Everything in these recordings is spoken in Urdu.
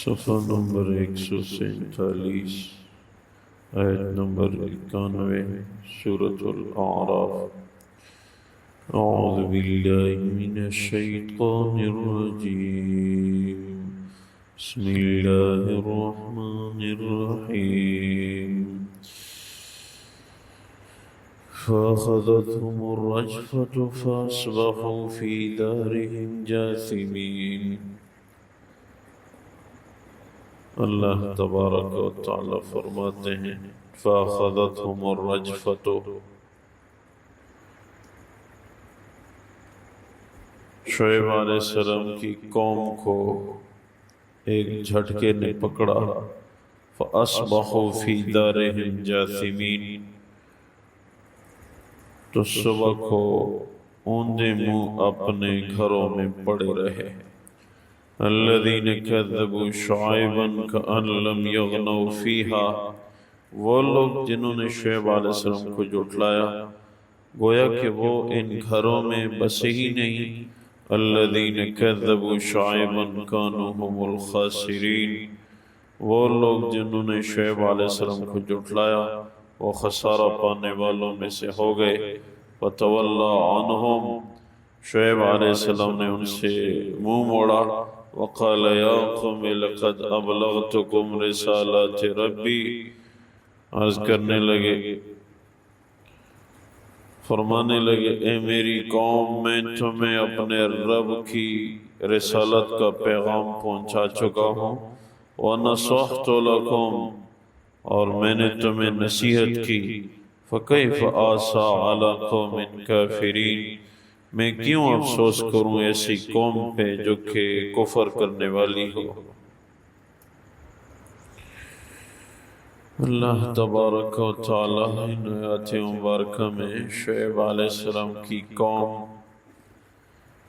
صفحہ نمبر 147، آیت نمبر 91، سورۃ الاعراف۔ اعوذ باللہ من الشیطان الرجیم، بسم اللہ الرحمن الرحیم۔ فأخذتهم الرجفة فأصبحوا في دارهم جاثمين۔ اللہ تبارک و تعالی فرماتے ہیں فَأَخَذَتْهُمُ الرَّجْفَةُ، شعیب علیہ السلام کی قوم کو ایک جھٹکے نے پکڑا، فَأَصْبَحُوا فِي دَارِهِمْ جَاثِمِينَ، تو صبح کو اوندے منہ اپنے گھروں میں پڑے رہے۔ الذین کذبوا شعیبا کأن لم یغنوا فیہا، وہ لوگ جنہوں نے شعیب علیہ السلام کو جھٹلایا گویا کہ وہ ان گھروں میں بسے ہی نہیں۔ الذین کذبوا شعیبا کانوا هم الخاسرین، وہ لوگ جنہوں نے شعیب علیہ السلام کو جھٹلایا وہ خسارہ پانے والوں میں سے ہو گئے۔ وَتَوَلَّى عَنْهُمْ، شعیب علیہ السلام نے ان سے منہ موڑا۔ وَقَالَ يَا قَوْمِ لَقَدْ أَبْلَغْتُكُمْ رِسَالَاتِ رَبِّي، عرض کرنے لگے، فرمانے لگے، اے میری قوم، میں تمہیں اپنے رب کی رسالت کا پیغام پہنچا چکا ہوں۔ وَنَصَحْتُ لَكُمْ، اور میں نے تمہیں نصیحت کی۔ فَكَيْفَ آسَىٰ عَلَىٰ قَوْمٍ كَافِرِينَ، میں کیوں افسوس کروں ایسی قوم پہ جو کہ کفر کرنے والی ہو۔ اللہ تبارک و تعالی ان آیات مبارکہ میں شعیب علیہ السلام کی قوم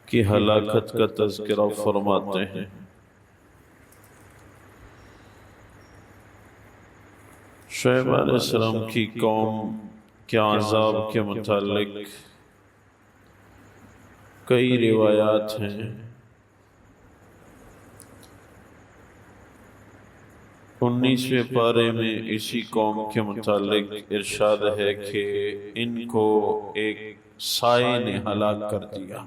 کی ہلاکت کا تذکرہ فرماتے ہیں۔ شعیب علیہ السلام کی قوم کے عذاب کے متعلق کئی روایات ہیں۔ 19ویں پارے میں اسی قوم کے متعلق ارشاد ہے کہ ان کو ایک سائے نے ہلاک کر دیا،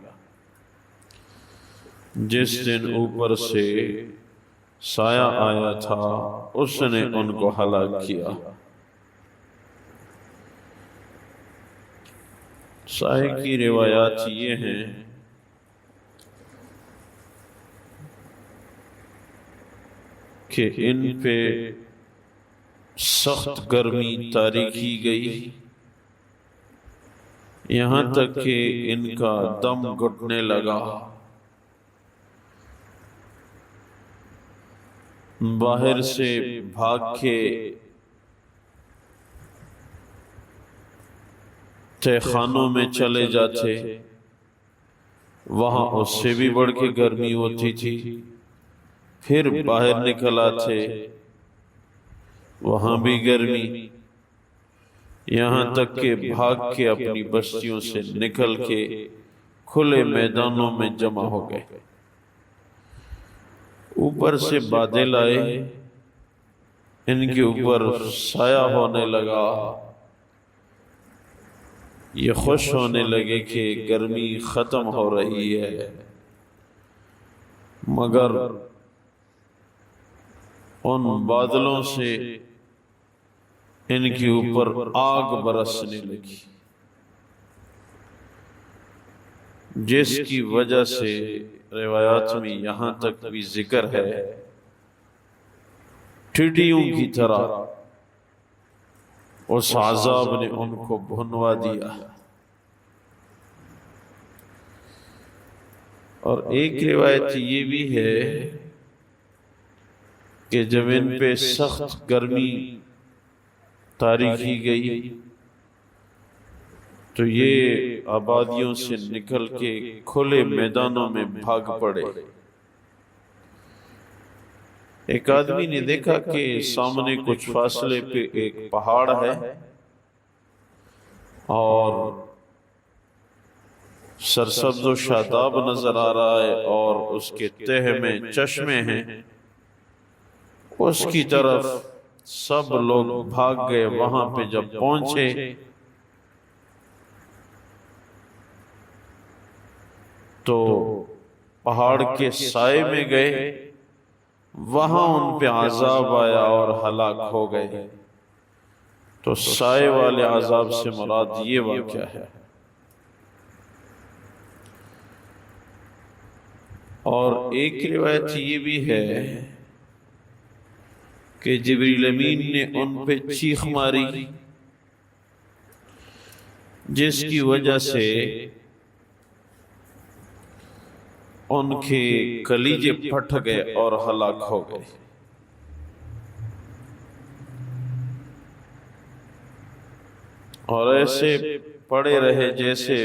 جس دن اوپر سے سایہ آیا تھا اس نے ان کو ہلاک کیا۔ سائے کی روایات یہ ہیں کہ ان پہ سخت گرمی طاری کی گئی، یہاں تک کہ ان کا دم گھٹنے لگا، باہر سے بھاگ کے تہخانوں میں چلے جاتے، وہاں اس سے بھی بڑھ کے گرمی ہوتی تھی، پھر باہر نکل آتے، وہاں بھی گرمی، یہاں تک کہ بھاگ کے اپنی بستیوں سے نکل کے کھلے میدانوں میں جمع ہو گئے۔ اوپر سے بادل آئے، ان کے اوپر سایہ ہونے لگا، یہ خوش ہونے لگے کہ گرمی ختم ہو رہی ہے، مگر ان بادلوں سے ان کے اوپر آگ برسنے لگی، جس کی وجہ سے روایات میں یہاں تک بھی ذکر ہے ٹڈیوں کی طرح اس عذاب نے ان کو بھنوا دیا۔ اور ایک روایت یہ بھی ہے کہ جب ان پہ سخت گرمی طاری کی گئی تو یہ آبادیوں سے نکل کے کھلے میدانوں میں بھاگ پڑے۔ ایک آدمی نے دیکھا کہ سامنے کچھ فاصلے پہ ایک پہاڑ ہے اور سرسبز و شاداب نظر آ رہا ہے اور اس کے تہہ میں چشمے ہیں، اس کی طرف سب لوگ بھاگ گئے۔ وہاں پہ جب پہنچے تو پہاڑ کے سائے میں گئے، وہاں ان پہ عذاب آیا اور ہلاک ہو گئے۔ تو سائے والے عذاب سے مراد یہ واقعہ ہے۔ اور ایک روایت یہ بھی ہے کہ جبریل امین نے ان پہ چیخ ماری، جس کی وجہ سے ان کے کلیجے پھٹ گئے اور ہلاک ہو گئے۔ اور ایسے پڑے رہے جیسے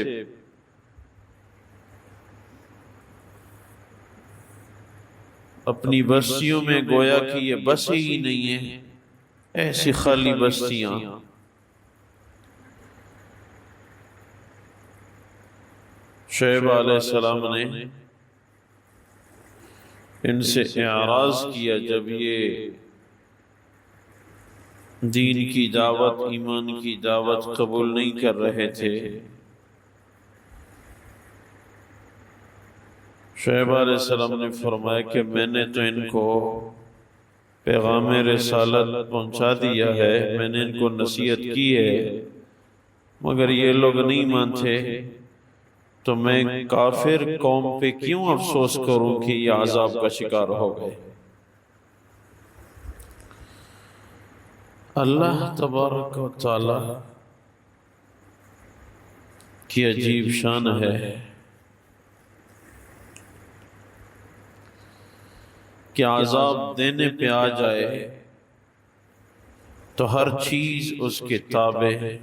اپنی بستیوں میں گویا کہ یہ بسیں ہی نہیں ہیں، ایسی خالی بستیاں۔ شعیب علیہ السلام نے ان سے اعراض کیا جب یہ دین کی دعوت، ایمان کی دعوت قبول نہیں کر رہے تھے۔ شعیب علیہ السلام نے فرمایا کہ میں نے تو ان کو پیغام رسالت پہنچا دیا ہے، میں نے ان کو نصیحت کی ہے، مگر یہ لوگ نہیں مانتے، تو میں کافر قوم پہ کیوں افسوس کروں کہ یہ عذاب کا شکار ہو گئے۔ اللہ تبارک و تعالی کی عجیب شان ہے کہ عذاب دینے پہ آ جائے تو ہر چیز اس کے تابع ہے۔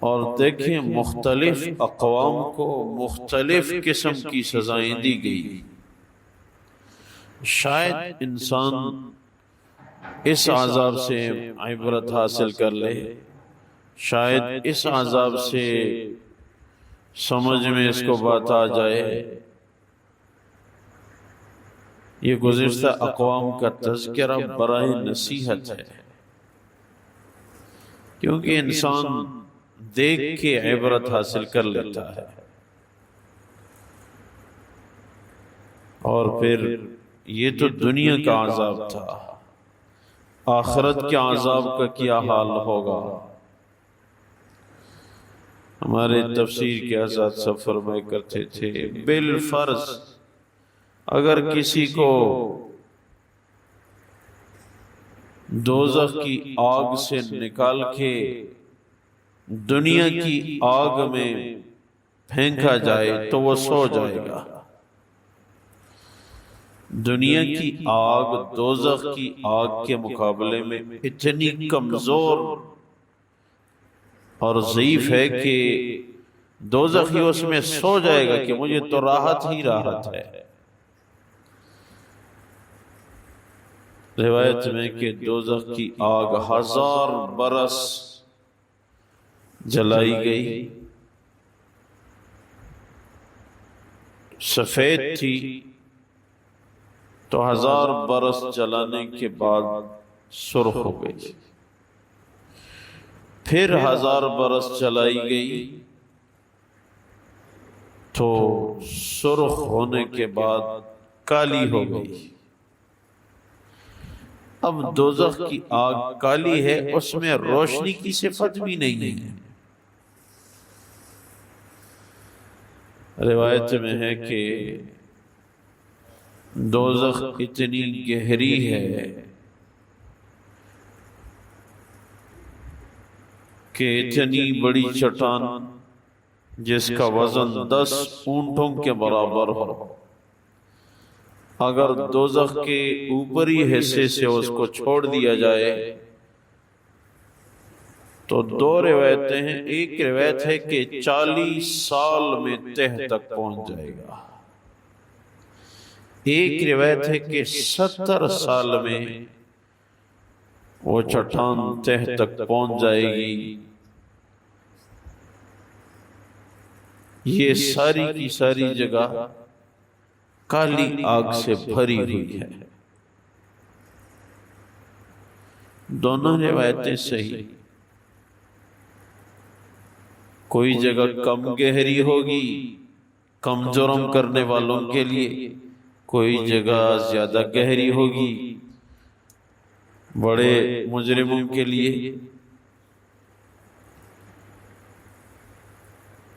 اور دیکھیں مختلف اقوام کو مختلف قسم کی سزائیں دی گئی۔ شاید انسان اس عذاب سے عبرت حاصل کر لے، شاید اس عذاب سے سمجھ میں اس کو بات آ جائے۔ یہ گزشتہ اقوام کا تذکرہ برائے نصیحت ہے، کیونکہ انسان دیکھ کے عبرت حاصل کر لیتا ہے۔ اور پھر یہ تو دنیا کا عذاب تھا، آخرت کے عذاب کا کیا حال ہوگا۔ ہمارے تفسیر کے اساتذہ فرمایا کرتے تھے بالفرض اگر کسی کو دوزخ کی آگ سے نکال کے دنیا کی آگ میں پھینکا جائے تو وہ سو جائے گا۔ دنیا کی آگ دوزخ کی آگ کے مقابلے میں اتنی کمزور اور ضعیف ہے کہ دوزخی اس میں سو جائے گا کہ مجھے تو راحت ہی راحت ہے۔ روایت میں کہ دوزخ کی آگ 1000 برس جلائی گئی، سفید تھی، تو 1000 برس جلانے کے بعد سرخ ہو گئی، پھر 1000 برس جلائی گئی تو سرخ ہونے کے بعد کالی ہو گئی۔ اب دوزخ کی آگ کالی ہے، اس میں روشنی کی صفت بھی نہیں ہے۔ روایت میں ہے کہ دوزخ اتنی گہری ہے کہ اتنی بڑی چٹان جس کا وزن 10 اونٹوں کے برابر ہو، اگر دوزخ کے اوپری حصے سے اس کو چھوڑ دیا جائے تو 2 روایتیں ہیں۔ ایک روایت ہے کہ 40 سال میں تہ تک پہنچ جائے گا، ایک روایت ہے کہ 70 سال میں وہ چٹان تہ تک پہنچ جائے گی۔ یہ ساری کی ساری جگہ کالی آگ سے بھری ہوئی ہے۔ دونوں روایتیں صحیح، کوئی جگہ کم گہری ہوگی کم جرم کرنے والوں کے لیے، کوئی جگہ زیادہ گہری ہوگی بڑے مجرموں کے لیے۔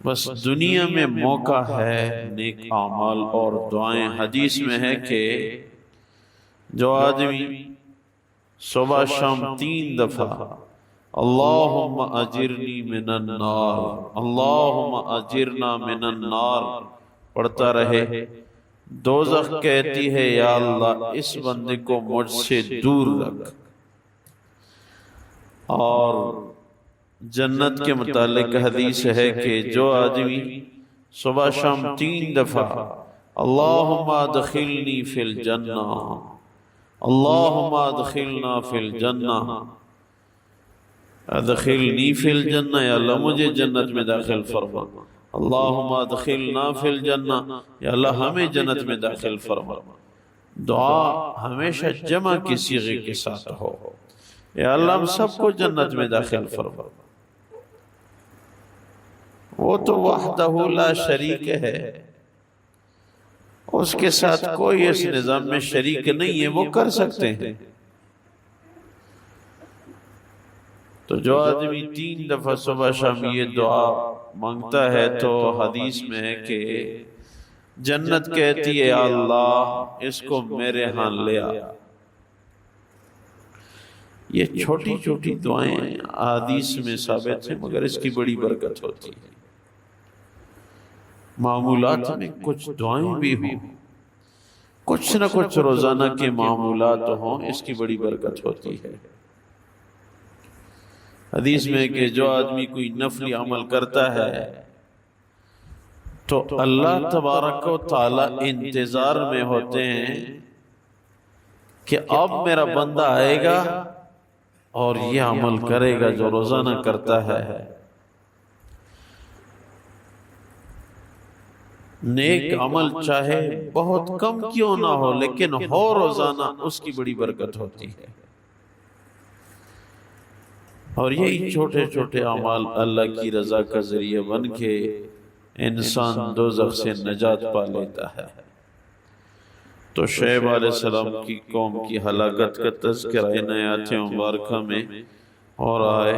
بس دنیا میں موقع ہے نیک اعمال اور دعائیں۔ حدیث میں ہے کہ جو آدمی صبح شام 3 دفعہ اللہم اجرنی من النار، اللہم اجرنا من النار پڑھتا رہے، دوزخ کہتی ہے یا اللہ اس بندے کو مجھ سے دور رکھ۔ اور جنت کے متعلق حدیث ہے کہ جو آدمی صبح شام 3 دفعہ اللہم ادخلنی فی الجنہ، اللہم ادخلنا فی الجنہ، ادخلنی فی الجنہ، یا اللہ مجھے جنت میں داخل فرما، اللہم ادخلنا فی الجنہ، یا اللہ ہمیں جنت میں داخل فرما۔ دعا ہمیشہ جمع کی صیغے کے ساتھ ہو، یا اللہ ہم سب کو جنت میں داخل فرما۔ وہ تو وحدہ لا شریک ہے، اس کے ساتھ کوئی اس نظام میں شریک نہیں ہے، وہ کر سکتے ہیں۔ تو جو آدمی 3 دفعہ صبح شام یہ دعا مانگتا ہے تو حدیث میں ہے کہ جنت کہتی ہے اللہ اس کو میرے ہاں لے آ۔ یہ چھوٹی چھوٹی دعائیں حدیث میں ثابت ہیں، مگر اس کی بڑی برکت ہوتی ہے۔ معمولات میں کچھ دعائیں بھی ہوں، کچھ نہ کچھ روزانہ کے معمولات ہوں، اس کی بڑی برکت ہوتی ہے۔ حدیث میں کہ جو آدمی کوئی نفلی عمل کرتا ہے تو اللہ تبارک و تعالی انتظار میں ہوتے ہیں کہ اب میرا بندہ آئے گا اور یہ عمل کرے گا جو روزانہ کرتا ہے۔ نیک عمل چاہے بہت کم کیوں نہ ہو لیکن ہو روزانہ، اس کی بڑی برکت ہوتی ہے۔ اور یہی چھوٹے چھوٹے اعمال اللہ کی رضا کا ذریعہ بن کے انسان دوزخ سے نجات پا لیتا ہے۔ تو شعیب علیہ السلام کی قوم کی ہلاکت کا تذکرہ ان آیات مبارکہ میں اور آئے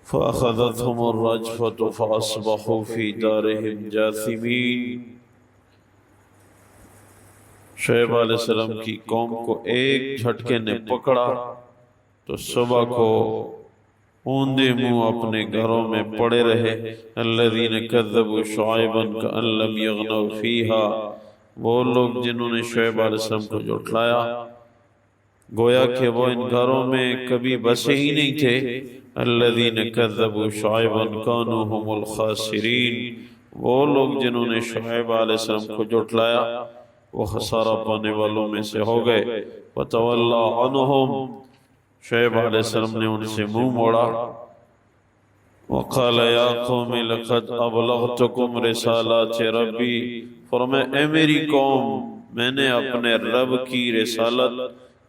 فَأَخَذَتْهُمُ الرَّجْفَةُ فَأَصْبَحُوا فِي دَارِهِمْ جَاثِمِينَ۔ شعیب علیہ السلام کی قوم کو ایک جھٹکے نے پکڑا تو صبح کو اوندے منہ اپنے گھروں میں پڑے رہے۔ الذین کذبوا شعیبا کأن لم یغنوا فیہا، وہ لوگ جنہوں نے شعیب علیہ السلام کو جھٹلایا گویا کہ وہ ان گھروں میں کبھی بسے ہی نہیں تھے۔ الذین کذبوا شعیبا کانوا هم الخاسرین، وہ لوگ جنہوں نے شعیب علیہ السلام کو جھٹلایا وہ خسارہ پانے والوں میں سے ہو گئے۔ وتولی عنہم، شعیب علیہ السلام نے ان سے منہ موڑا۔ وقال یا قوم لقد ابلغتکم رسالات ربی، فرمایا اے میری قوم میں نے اپنے رب کی رسالت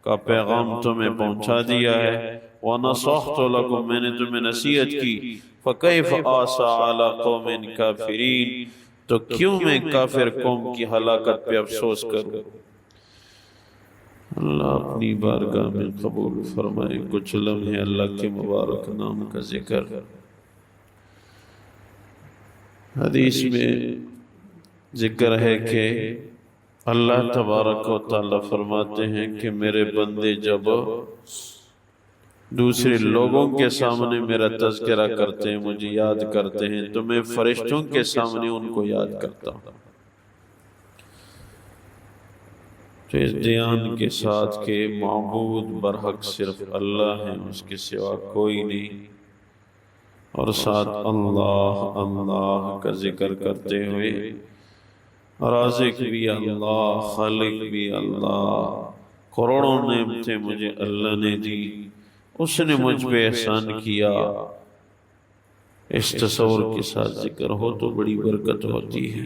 کا پیغام تمہیں پہنچا دیا ہے۔ وَنَصَحْتُ لَكُمْ، میں نے تمہیں نصیحت کی۔ فَكَيْفَ آسَى عَلَى قَوْمٍ كَافِرِينَ، تو کیوں میں کافر قوم کی ہلاکت پہ افسوس کروں۔ اللہ اپنی بارگاہ میں قبول فرمائے۔ کچھ لمحے اللہ کے مبارک نام کا ذکر۔ حدیث میں ذکر ہے کہ اللہ تبارک و تعالی فرماتے ہیں کہ میرے بندے جب دوسرے لوگوں کے سامنے میرا تذکرہ کرتے ہیں، مجھے یاد کرتے ہیں، تو میں فرشتوں کے سامنے ان کو یاد کرتا ہوں۔ تو اس دیان کے ساتھ کہ معبود برحق صرف اللہ ہے، اس کے سوا کوئی نہیں، اور ساتھ اللہ اللہ کا ذکر کرتے ہوئے رازق بھی اللہ، خالق بھی اللہ، کروڑوں نعمتیں مجھے اللہ نے دی، اس نے مجھ پہ احسان کیا، اس تصور کے ساتھ ذکر ہو تو بڑی برکت ہوتی ہے۔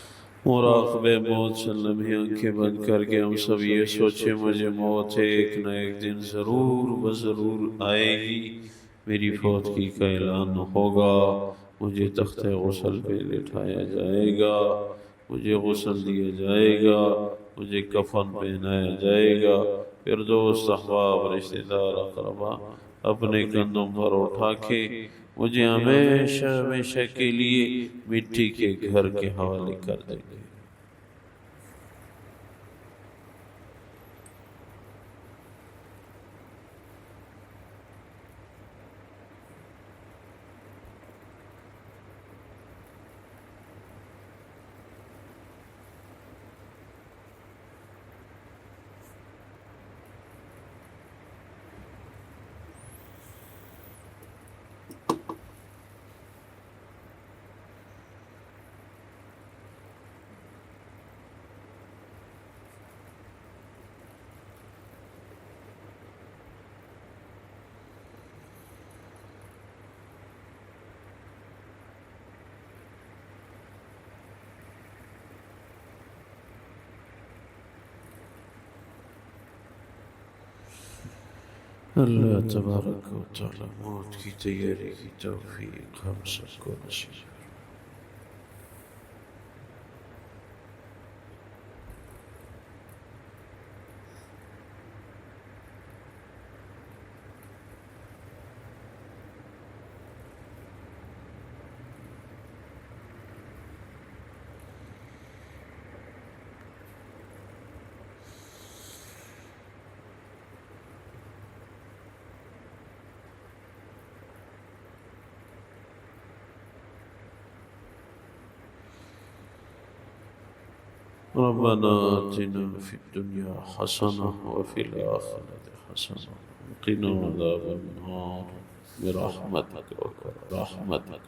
مراقبے موت سے لمحے آنکھیں بند کر کے ہم سب یہ سوچے مجھے موت ایک نہ ایک دن ضرور بضرور آئے گی، میری فوتگی کا اعلان ہوگا، مجھے تخت غسل پہ لٹھایا جائے گا، مجھے غسل دیا جائے گا، مجھے کفن پہنایا جائے گا، پھر دوست احباب رشتہ دار اقربا اپنے کندھوں پر اٹھا کے مجھے ہمیشہ ہمیشہ کے لیے مٹی کے گھر کے حوالے کر دیں گے۔ اللہ تبارک و تعالی موت کی تیاری کی توفیق ہم سب کو نصیب۔ ربنا آتنا في الدنيا حسنة وفي الآخرة حسنة وقنا عذاب النار برحمتك رحمتك